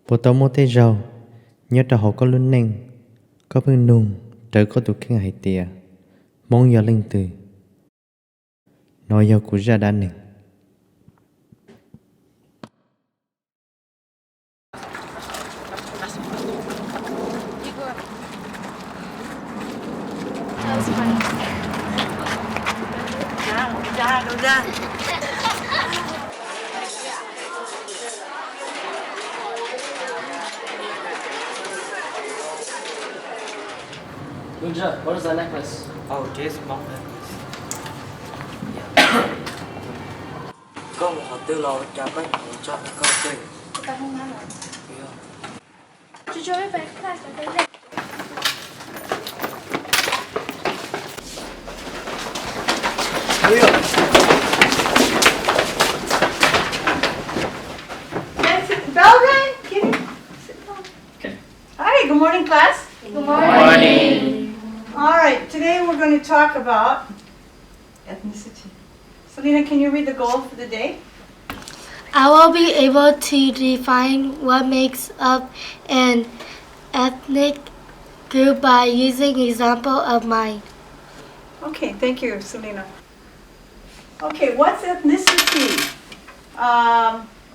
Bộ tàu mô tê rau, nhớ trò họ có luôn neng, có phương nung, trở có tụ khen hải tìa, mong giờ linh từ, nói giờ của ra đá neng. Gunja, what is that necklace? Oh, this Hmong necklace. Có một hộp tiêu lò cho các hộ cho con chơi. Con không ăn rồi. Chú cho mấy bạn class ở đây. Belvin, sit down. Okay. Hi, good morning, class. Good morning. All right, today we're going to talk about ethnicity. Selena, can you read the goal for the day? I will be able to define what makes up an ethnic group by using example of mine. Okay, thank you, Selena. Okay, what's ethnicity?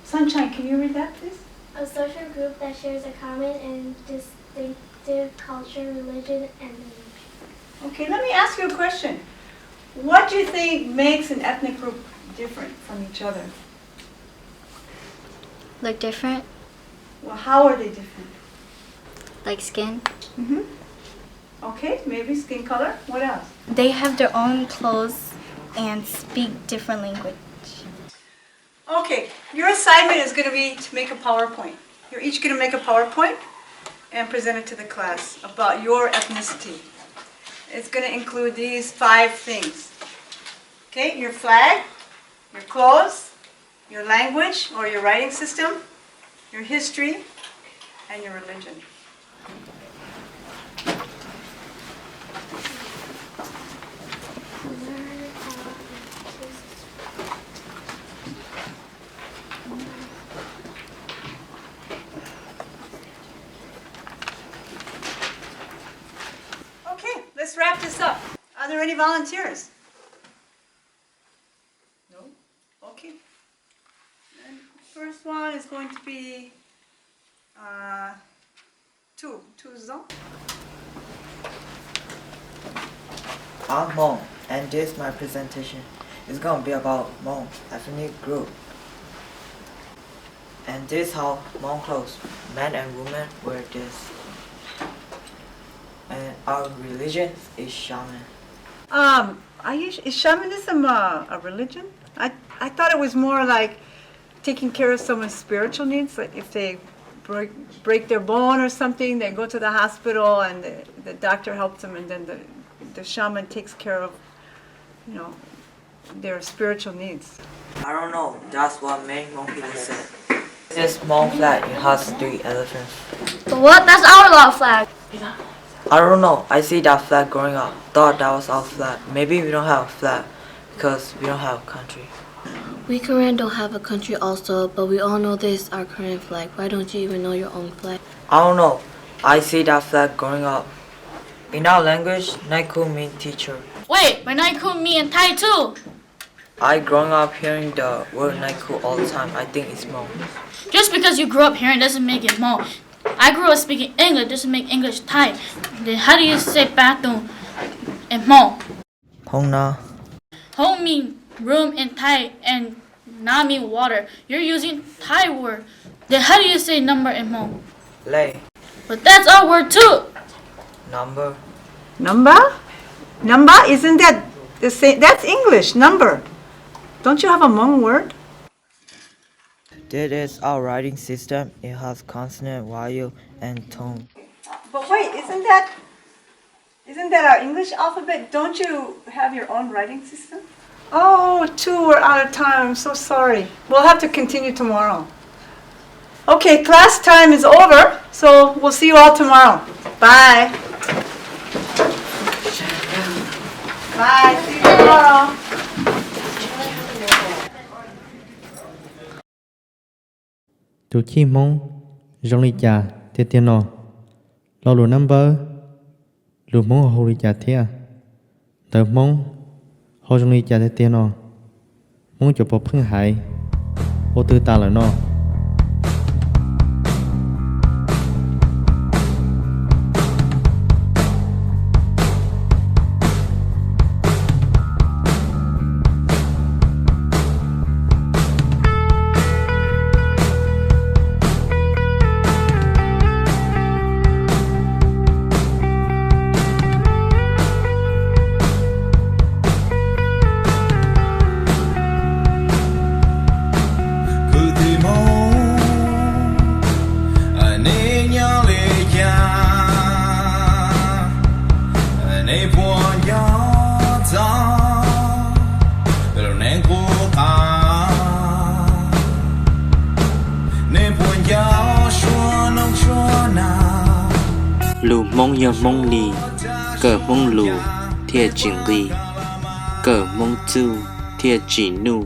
Sunshine, can you read that, please? A social group that shares a common and distinctive culture, religion, and language. Okay, let me ask you a question. What do you think makes an ethnic group different from each other? Look different, Well, how are they different? like skin. Mm-hmm. Okay, maybe skin color. What else? They have their own clothes and speak different language. Okay, your assignment is going to be to make a PowerPoint. You're each going to make a PowerPoint and present it to the class about your ethnicity. It's going to include these 5 things. Okay, your flag, your clothes, your language or your writing system, your history, and your religion. Okay, let's wrap this up. Are there any volunteers? No? Okay. And first one is going to be two Zong. I'm Hmong, and this my presentation is gonna be about Hmong ethnic group. And this how Hmong clothes, men and women wear this. And our religion is shaman. Is shamanism a religion? I thought it was more like taking care of someone's spiritual needs. Like if they break their bone or something, they go to the hospital and the doctor helps them, and then the shaman takes care of, their spiritual needs. I don't know, that's what many Hmong people said. This Hmong flag, it has 3 elephants. What? That's our law flag. I don't know, I see that flag growing up, thought that was our flag. Maybe we don't have a flag because we don't have a country. We Korean don't have a country also, but we all know this is our Korean flag. Why don't you even know your own flag? I don't know, I see that flag growing up. In our language, Naiku means teacher. Wait, but Naiku me in Thai too. I growing up hearing the word Naiku all the time, I think it's Hmong. Just because you grew up hearing doesn't make it Hmong. I grew up speaking English doesn't make English Thai. Then how do you say bathroom in Hmong? Hong na. Home mean room in Thai and na mean water. You're using Thai word. Then how do you say number in Hmong? Lay. But that's our word too. Number. Number? Number? Isn't that the same? That's English, number. Don't you have a Hmong word? This is our writing system. It has consonant, vowel, and tone. But wait, isn't that our English alphabet? Don't you have your own writing system? Oh, 2, we're out of time. I'm so sorry. We'll have to continue tomorrow. Okay, class time is over, so we'll see you all tomorrow. Bye. Bye. See you tomorrow. Tụ chi mong, Trong ly trà thế tiền nó lo lù number lù mong hồ ly trà thế tờ mong hồ trong ly trà thế tiền nó mong chụp bọc phương hải ô tư ta là nó lù mong yo mong lì cờ mong lù thiệt chỉnh lì cờ mong tu thiệt chỉ nu